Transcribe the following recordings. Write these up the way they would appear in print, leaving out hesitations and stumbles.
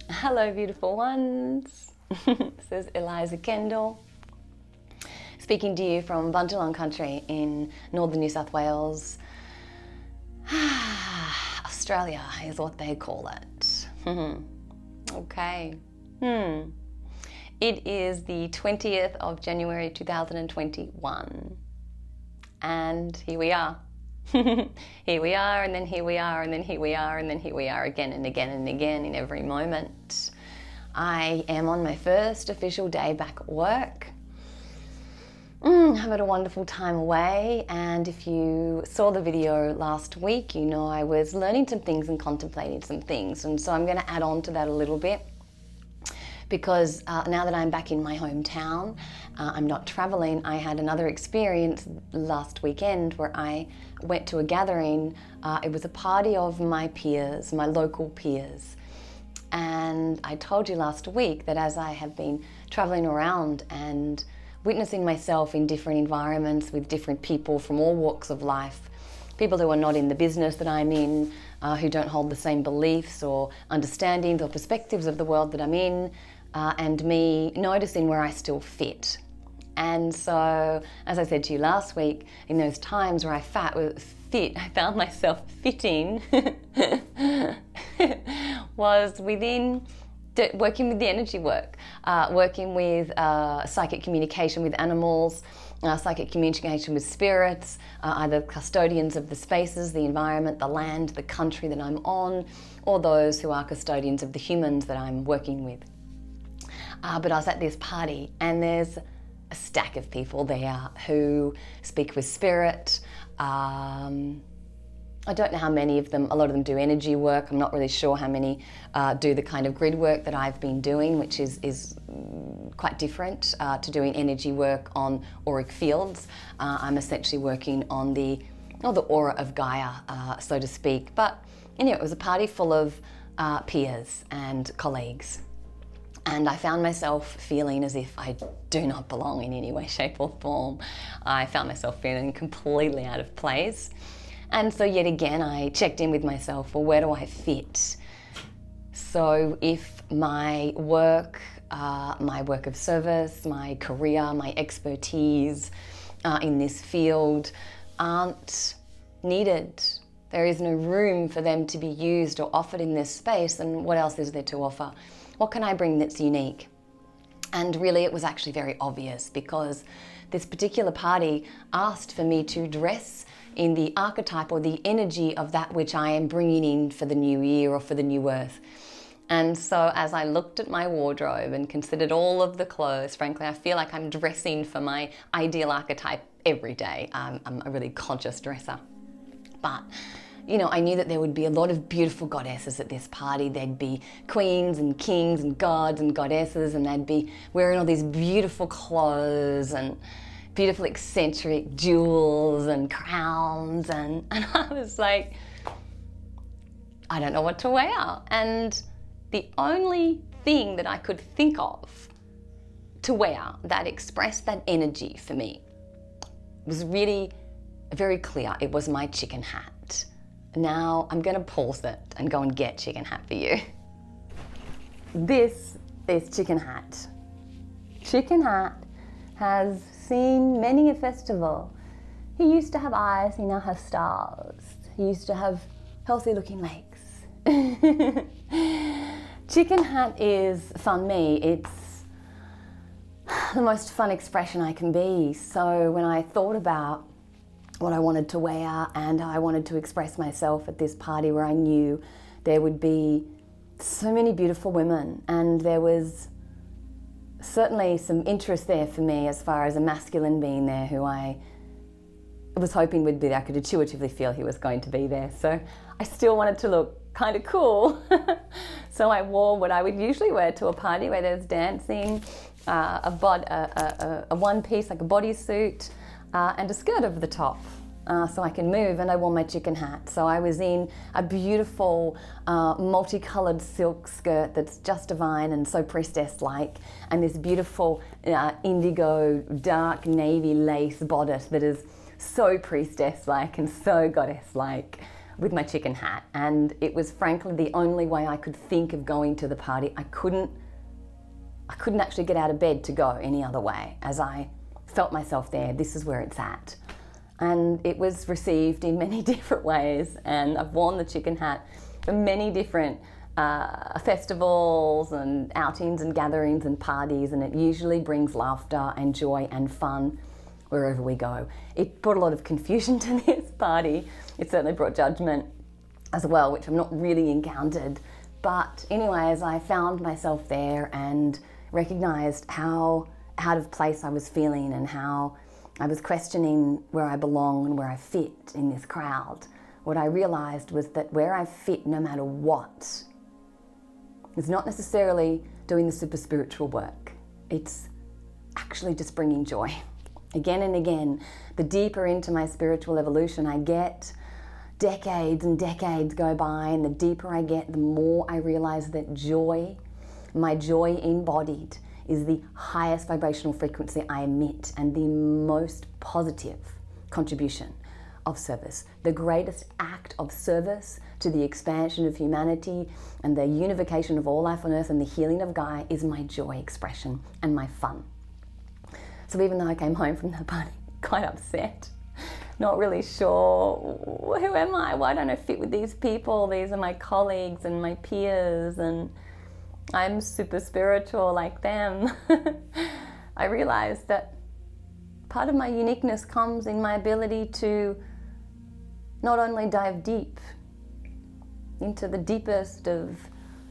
Hello, beautiful ones. This is Eliza Kendall, speaking to you from Bunjalung country in northern New South Wales. Australia is what they call it. Okay. It is the 20th of January 2021. And here we are. Here we are, and then here we are, and then here we are, and then here we are again and again and again in every moment. I am on my first official day back at work. I've had a wonderful time away, and if you saw the video last week, you know I was learning some things and contemplating some things, and so I'm going to add on to that a little bit. Because now that I'm back in my hometown, I'm not traveling. I had another experience last weekend where I went to a gathering. It was a party of my peers, my local peers. And I told you last week that as I have been traveling around and witnessing myself in different environments with different people from all walks of life, people who are not in the business that I'm in, who don't hold the same beliefs or understandings or perspectives of the world that I'm in, and me noticing where I still fit. And so, as I said to you last week, in those times where I I found myself fitting, was within working with the energy work, working with psychic communication with animals, psychic communication with spirits, either custodians of the spaces, the environment, the land, the country that I'm on, or those who are custodians of the humans that I'm working with. But I was at this party, and there's a stack of people there who speak with spirit. I don't know how many of them, a lot of them do energy work. I'm not really sure how many do the kind of grid work that I've been doing, which is quite different to doing energy work on auric fields. I'm essentially working on the aura of Gaia, so to speak. But it was a party full of peers and colleagues. And I found myself feeling as if I do not belong in any way, shape or form. I found myself feeling completely out of place. And so yet again, I checked in with myself, well, where do I fit? So if my work of service, my career, my expertise in this field aren't needed, there is no room for them to be used or offered in this space, then what else is there to offer? What can I bring that's unique? And really it was actually very obvious, because this particular party asked for me to dress in the archetype or the energy of that which I am bringing in for the new year or for the new earth. And so as I looked at my wardrobe and considered all of the clothes, frankly, I feel like I'm dressing for my ideal archetype every day. I'm a really conscious dresser. But I knew that there would be a lot of beautiful goddesses at this party. There'd be queens and kings and gods and goddesses, and they'd be wearing all these beautiful clothes and beautiful eccentric jewels and crowns. And I was like, I don't know what to wear. And the only thing that I could think of to wear that expressed that energy for me was really very clear. It was my chicken hat. Now I'm going to pause it and go and get chicken hat for you. This is chicken hat. Chicken hat has seen many a festival. He used to have eyes, he now has stars. He used to have healthy looking legs. Chicken hat is, for me, it's the most fun expression I can be. So when I thought about what I wanted to wear and I wanted to express myself at this party where I knew there would be so many beautiful women, and there was certainly some interest there for me as far as a masculine being there who I was hoping would be there. I could intuitively feel he was going to be there. So I still wanted to look kind of cool. So I wore what I would usually wear to a party where there's dancing, a one piece, like a bodysuit, and a skirt over the top. So I can move, and I wore my chicken hat. So I was in a beautiful multicolored silk skirt that's just divine and so priestess-like, and this beautiful indigo dark navy lace bodice that is so priestess-like and so goddess-like, with my chicken hat, and it was frankly the only way I could think of going to the party. I couldn't actually get out of bed to go any other way. As I felt myself there, this is where it's at. And it was received in many different ways, and I've worn the chicken hat for many different festivals and outings and gatherings and parties, and it usually brings laughter and joy and fun wherever we go. It brought a lot of confusion to this party. It certainly brought judgment as well, which I've not really encountered. But anyway, as I found myself there and recognized how out of place I was feeling and how I was questioning where I belong and where I fit in this crowd, what I realized was that where I fit, no matter what, is not necessarily doing the super spiritual work. It's actually just bringing joy. Again and again, the deeper into my spiritual evolution I get, decades and decades go by, and the deeper I get, the more I realize that joy, my joy embodied, is the highest vibrational frequency I emit and the most positive contribution of service. The greatest act of service to the expansion of humanity and the unification of all life on earth and the healing of Gaia is my joy expression and my fun. So even though I came home from the party quite upset, not really sure, who am I? Why don't I fit with these people? These are my colleagues and my peers, and I'm super spiritual like them. I realized that part of my uniqueness comes in my ability to not only dive deep into the deepest of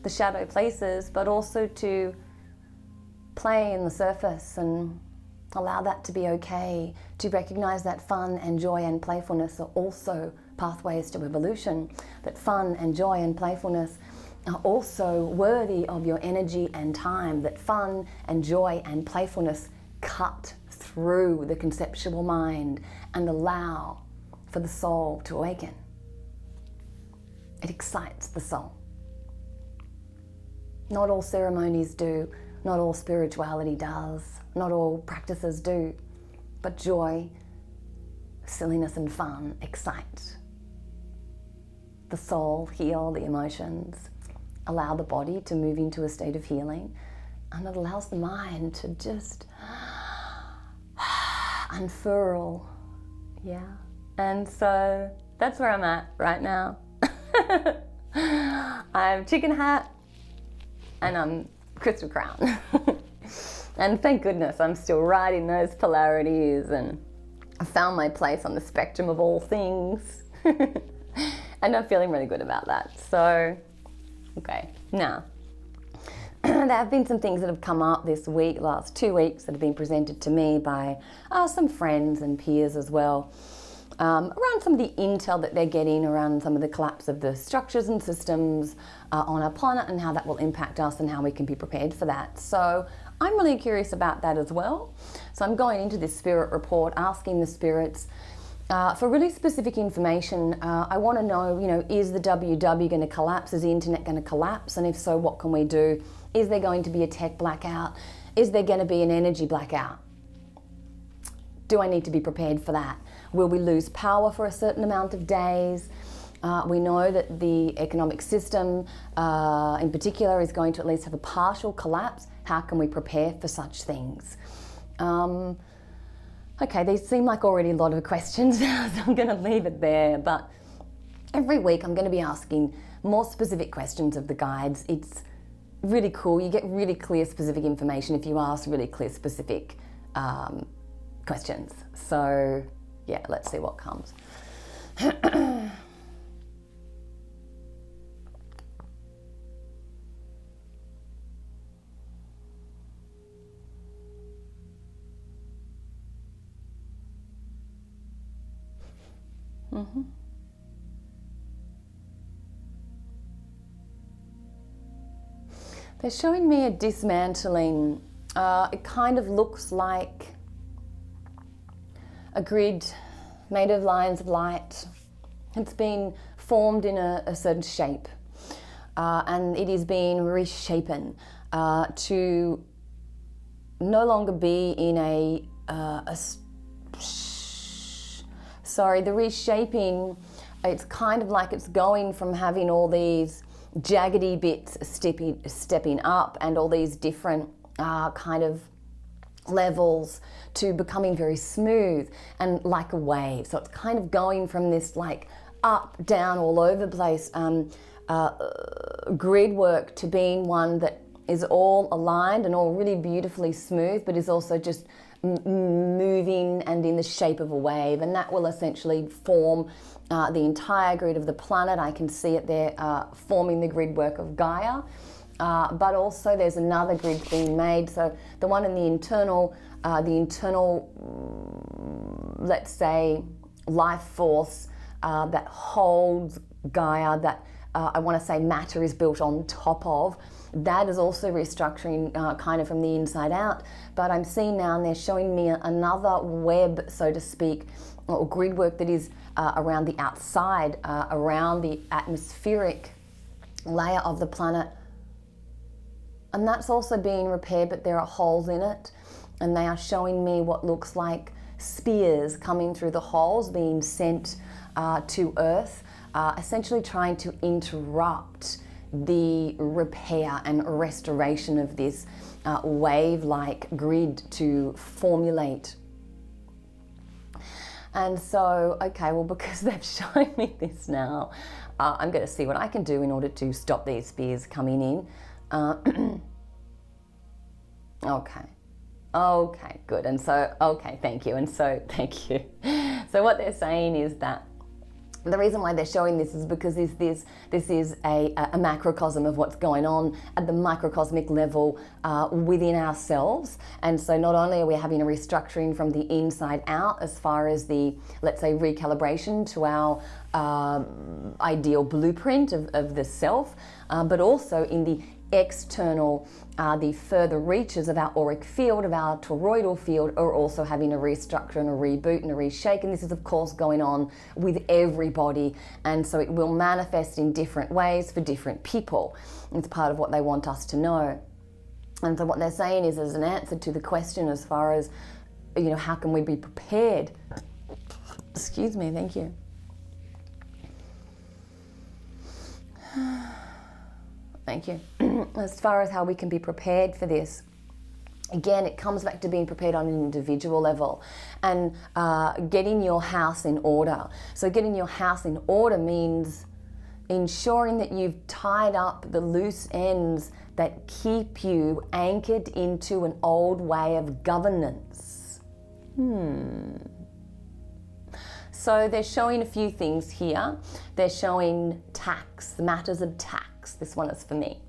the shadow places, but also to play in the surface and allow that to be okay, to recognize that fun and joy and playfulness are also pathways to evolution, that fun and joy and playfulness are also worthy of your energy and time, that fun and joy and playfulness cut through the conceptual mind and allow for the soul to awaken. It excites the soul. Not all ceremonies do, not all spirituality does, not all practices do, but joy, silliness and fun excite the soul, heal the emotions, allow the body to move into a state of healing, and it allows the mind to just unfurl. Yeah. And so that's where I'm at right now. I'm chicken hat and I'm crystal crown. And thank goodness I'm still right in those polarities, and I found my place on the spectrum of all things. And I'm feeling really good about that. So okay, now, there have been some things that have come up this week, last 2 weeks, that have been presented to me by some friends and peers as well, around some of the intel that they're getting around some of the collapse of the structures and systems on our planet and how that will impact us and how we can be prepared for that. So I'm really curious about that as well. So I'm going into this spirit report, asking the spirits for really specific information. I want to know, is the WW going to collapse? Is the internet going to collapse? And if so, what can we do? Is there going to be a tech blackout? Is there going to be an energy blackout? Do I need to be prepared for that? Will we lose power for a certain amount of days? We know that the economic system in particular is going to at least have a partial collapse. How can we prepare for such things? Okay, these seem like already a lot of questions, so I'm going to leave it there. But every week I'm going to be asking more specific questions of the guides. It's really cool. You get really clear, specific information if you ask really clear, specific questions. So yeah, let's see what comes. Mm-hmm. They're showing me a dismantling. It kind of looks like a grid made of lines of light. It's been formed in a certain shape, and it is being reshapen to no longer be in the reshaping it's kind of like it's going from having all these jaggedy bits stepping up and all these different kind of levels to becoming very smooth and like a wave. So it's kind of going from this like up, down, all over the place grid work to being one that is all aligned and all really beautifully smooth, but is also just moving and in the shape of a wave. And that will essentially form the entire grid of the planet. I can see it there forming the grid work of Gaia. But also there's another grid being made. So the one in the internal, let's say, life force that holds Gaia, that I want to say matter is built on top of, that is also restructuring kind of from the inside out. But I'm seeing now, and they're showing me another web, so to speak, or grid work that is around the outside, around the atmospheric layer of the planet. And that's also being repaired, but there are holes in it. And they are showing me what looks like spears coming through the holes, being sent to Earth, essentially trying to interrupt the repair and restoration of this wave-like grid to formulate. And so, okay, well, because they've shown me this now, I'm going to see what I can do in order to stop these spears coming in. Okay, good. And so, okay, thank you. And so, thank you. So what they're saying is that the reason why they're showing this is because this is a macrocosm of what's going on at the microcosmic level within ourselves. And so not only are we having a restructuring from the inside out as far as the, let's say, recalibration to our ideal blueprint of the self, but also in the external, the further reaches of our auric field, of our toroidal field, are also having a restructure and a reboot and a reshake. And this is, of course, going on with everybody. And so it will manifest in different ways for different people. It's part of what they want us to know. And so what they're saying is, as an answer to the question as far as, you know, how can we be prepared? Excuse me, thank you. Thank you. As far as how we can be prepared for this, again, it comes back to being prepared on an individual level and getting your house in order. So getting your house in order means ensuring that you've tied up the loose ends that keep you anchored into an old way of governance. So they're showing a few things here. They're showing tax, the matters of tax. This one is for me.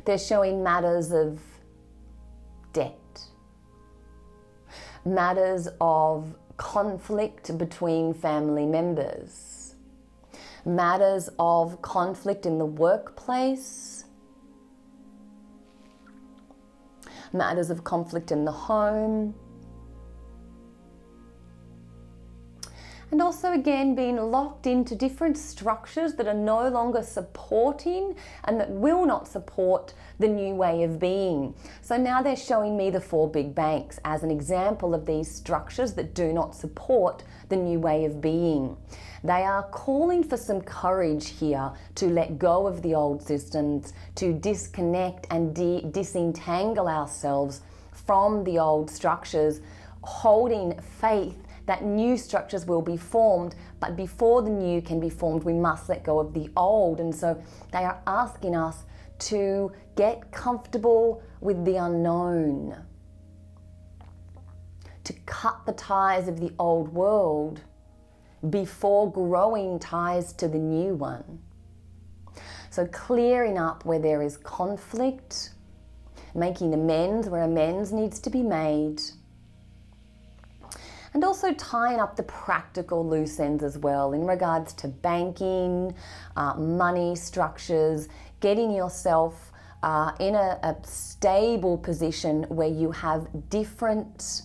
They're showing matters of debt, matters of conflict between family members, matters of conflict in the workplace, matters of conflict in the home, and also, again, being locked into different structures that are no longer supporting and that will not support the new way of being. So now they're showing me the 4 big banks as an example of these structures that do not support the new way of being. They are calling for some courage here to let go of the old systems, to disconnect and disentangle ourselves from the old structures, holding faith that new structures will be formed, but before the new can be formed, we must let go of the old. And so they are asking us to get comfortable with the unknown, to cut the ties of the old world before growing ties to the new one. So clearing up where there is conflict, making amends where amends needs to be made, and also tying up the practical loose ends as well in regards to banking, money structures, getting yourself in a stable position where you have different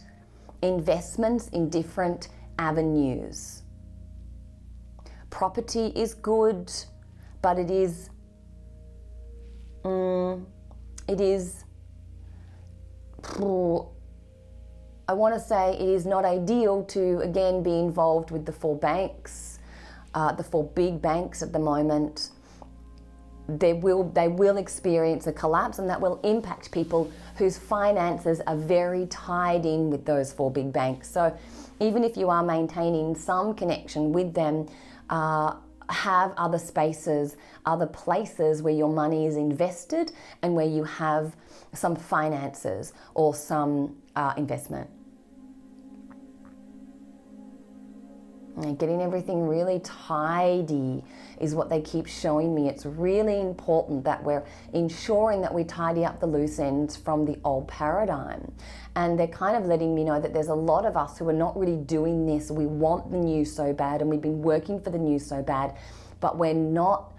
investments in different avenues. Property is good, but it is I want to say it is not ideal to, again, be involved with the four banks, the four big banks at the moment. They will experience a collapse, and that will impact people whose finances are very tied in with those four big banks. So even if you are maintaining some connection with them, have other spaces, other places where your money is invested and where you have some finances or some investment. And getting everything really tidy is what they keep showing me. It's really important that we're ensuring that we tidy up the loose ends from the old paradigm. And they're kind of letting me know that there's a lot of us who are not really doing this. We want the new so bad, and we've been working for the new so bad, but we're not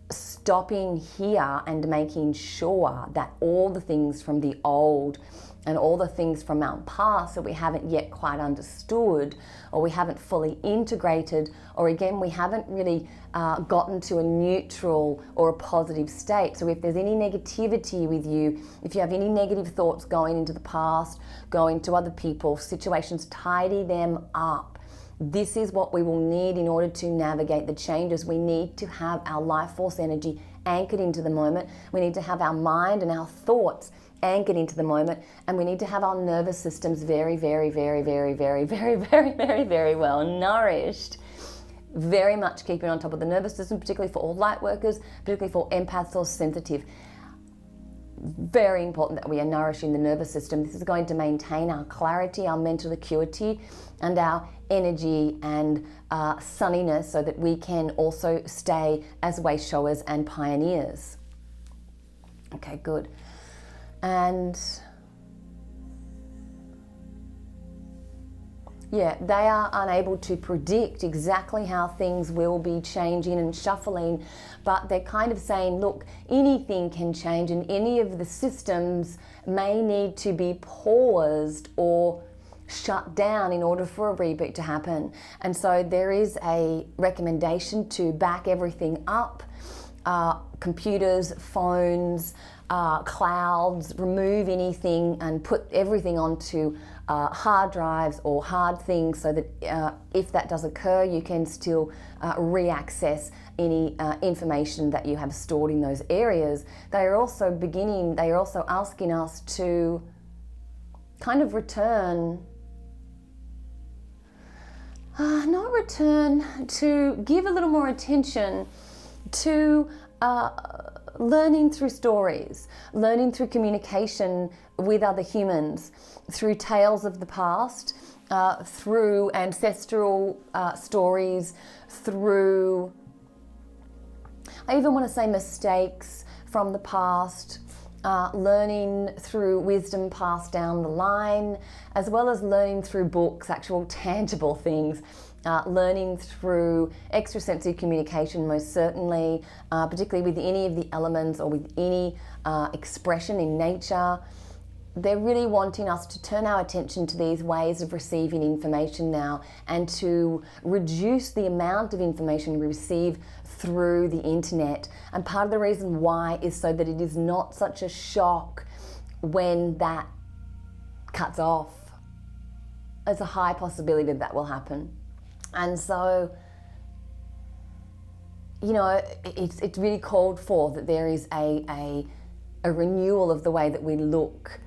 stopping here and making sure that all the things from the old and all the things from our past that we haven't yet quite understood, or we haven't fully integrated, or again, we haven't really gotten to a neutral or a positive state. So if there's any negativity with you, if you have any negative thoughts going into the past, going to other people, situations, tidy them up. This is what we will need in order to navigate the changes. We need to have our life force energy anchored into the moment. We need to have our mind and our thoughts anchored into the moment, and we need to have our nervous systems very, very, very, very, very, very, very, very, very well nourished. Very much keeping on top of the nervous system, particularly for all light workers, particularly for empaths or sensitive. Very important that we are nourishing the nervous system. This is going to maintain our clarity, our mental acuity, and our energy and sunniness, so that we can also stay as way showers and pioneers. Okay, good. And yeah, they are unable to predict exactly how things will be changing and shuffling, but they're kind of saying, look, anything can change, and any of the systems may need to be paused or shut down in order for a reboot to happen. And so there is a recommendation to back everything up, computers, phones, clouds, remove anything and put everything onto hard drives or hard things, so that if that does occur, you can still re-access any information that you have stored in those areas. They are also asking us to kind of to give a little more attention to learning through stories, learning through communication with other humans, through tales of the past, through ancestral stories, through, I even want to say, mistakes from the past, learning through wisdom passed down the line, as well as learning through books, actual tangible things. Learning through extrasensory communication, most certainly, particularly with any of the elements or with any expression in nature. They're really wanting us to turn our attention to these ways of receiving information now, and to reduce the amount of information we receive through the internet. And part of the reason why is so that it is not such a shock when that cuts off. There's a high possibility that will happen. And so, you know, it's really called for that there is a renewal of the way that we look,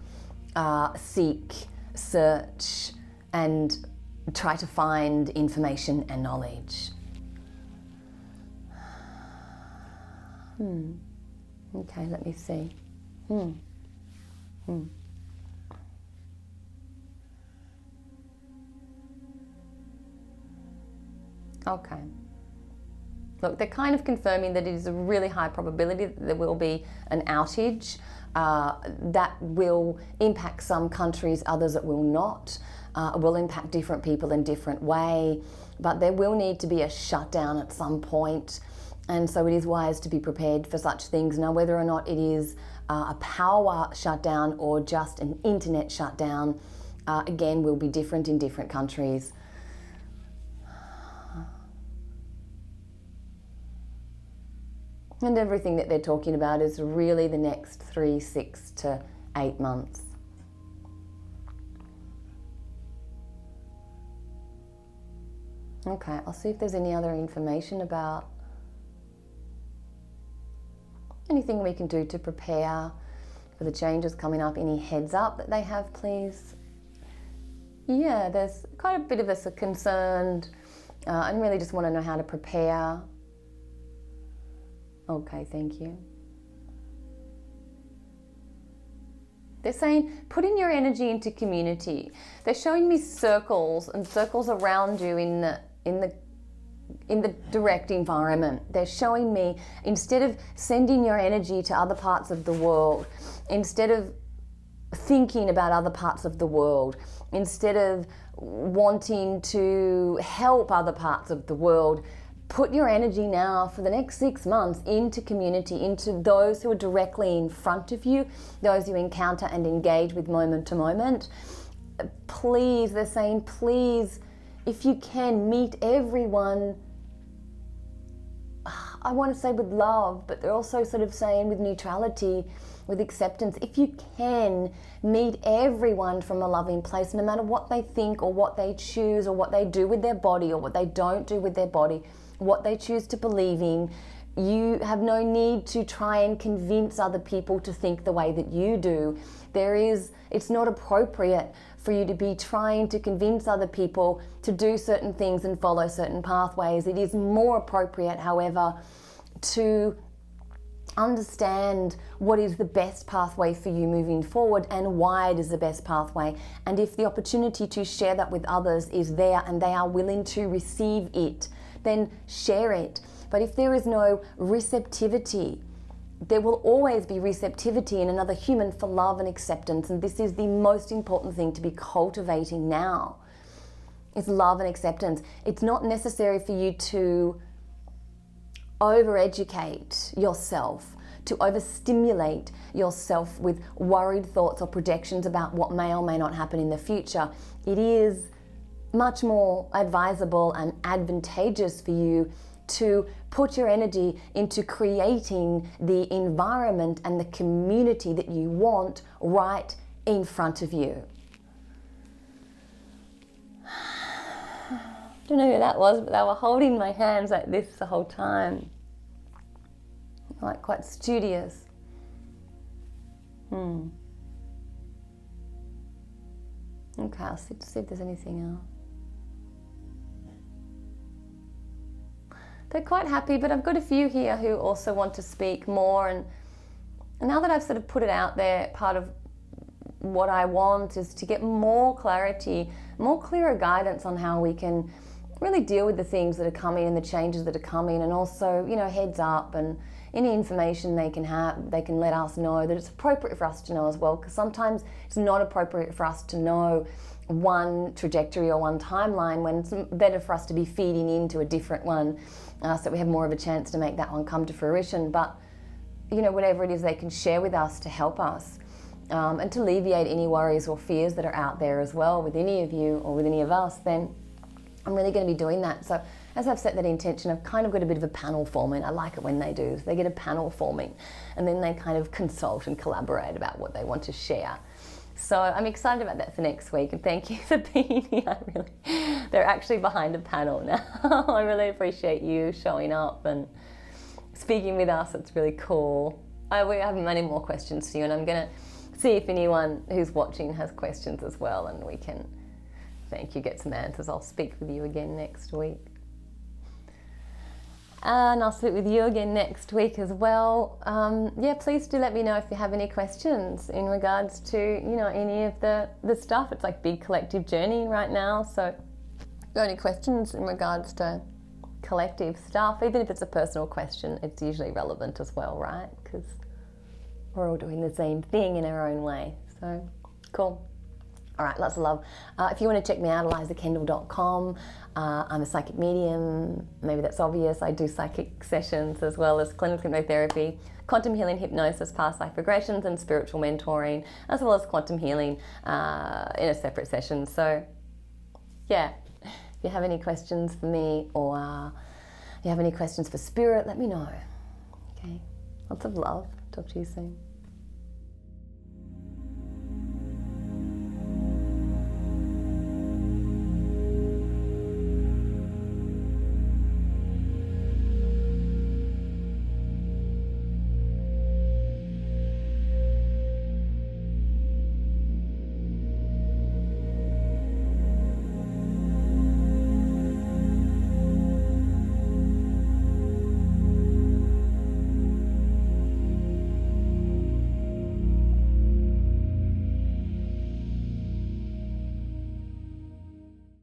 seek, search, and try to find information and knowledge. Okay, let me see. Okay. Look, they're kind of confirming that it is a really high probability that there will be an outage that will impact some countries, others it will not. It will impact different people in different way, but there will need to be a shutdown at some point. And so it is wise to be prepared for such things. Now, whether or not it is a power shutdown or just an internet shutdown, again, will be different in different countries. And everything that they're talking about is really the next 3, 6 to 8 months. Okay, I'll see if there's any other information about anything we can do to prepare for the changes coming up. Any heads up that they have, please? Yeah, there's quite a bit of us are concerned and really just want to know how to prepare. Okay, thank you. They're saying, putting your energy into community. They're showing me circles and circles around you in the direct environment. They're showing me, instead of sending your energy to other parts of the world, instead of thinking about other parts of the world, instead of wanting to help other parts of the world, put your energy now for the next 6 months into community, into those who are directly in front of you, those you encounter and engage with moment to moment. Please, they're saying, please, if you can, meet everyone. I want to say with love, but they're also sort of saying with neutrality, with acceptance. If you can, meet everyone from a loving place, no matter what they think or what they choose or what they do with their body or what they don't do with their body, what they choose to believe in. You have no need to try and convince other people to think the way that you do. It's not appropriate for you to be trying to convince other people to do certain things and follow certain pathways. It is more appropriate, however, to understand what is the best pathway for you moving forward and why it is the best pathway. And if the opportunity to share that with others is there and they are willing to receive it, then share it. But if there is no receptivity, there will always be receptivity in another human for love and acceptance. And this is the most important thing to be cultivating now, is love and acceptance. It's not necessary for you to overeducate yourself, to overstimulate yourself with worried thoughts or projections about what may or may not happen in the future. It is much more advisable and advantageous for you to put your energy into creating the environment and the community that you want right in front of you. I don't know who that was, but they were holding my hands like this the whole time. Like quite studious. Okay, I'll see if there's anything else. They're quite happy, but I've got a few here who also want to speak more. And now that I've sort of put it out there, part of what I want is to get more clarity, more clearer guidance on how we can really deal with the things that are coming and the changes that are coming, and also, heads up and any information they can have, they can let us know that it's appropriate for us to know as well, because sometimes it's not appropriate for us to know one trajectory or one timeline when it's better for us to be feeding into a different one, so we have more of a chance to make that one come to fruition. But whatever it is they can share with us to help us and to alleviate any worries or fears that are out there as well with any of you or with any of us, then I'm really going to be doing that. So as I've set that intention, I've kind of got a bit of a panel forming. I like it when they do. So they get a panel forming and then they kind of consult and collaborate about what they want to share. So I'm excited about that for next week, and thank you for being here. They're actually behind a panel now. I really appreciate you showing up and speaking with us. It's really cool. We have many more questions for you, and I'm going to see if anyone who's watching has questions as well, and we can, get some answers. I'll speak with you again next week. And I'll speak with you again next week as well. Please do let me know if you have any questions in regards to, any of the stuff. It's like big collective journey right now. So if you've got any questions in regards to collective stuff, even if it's a personal question, it's usually relevant as well, right? Because we're all doing the same thing in our own way. So cool. All right, lots of love. If you want to check me out, elizakendall.com. I'm a psychic medium. Maybe that's obvious. I do psychic sessions as well as clinical hypnotherapy, quantum healing, hypnosis, past life regressions, and spiritual mentoring, as well as quantum healing in a separate session. So, if you have any questions for me or if you have any questions for spirit, let me know. Okay, lots of love. Talk to you soon.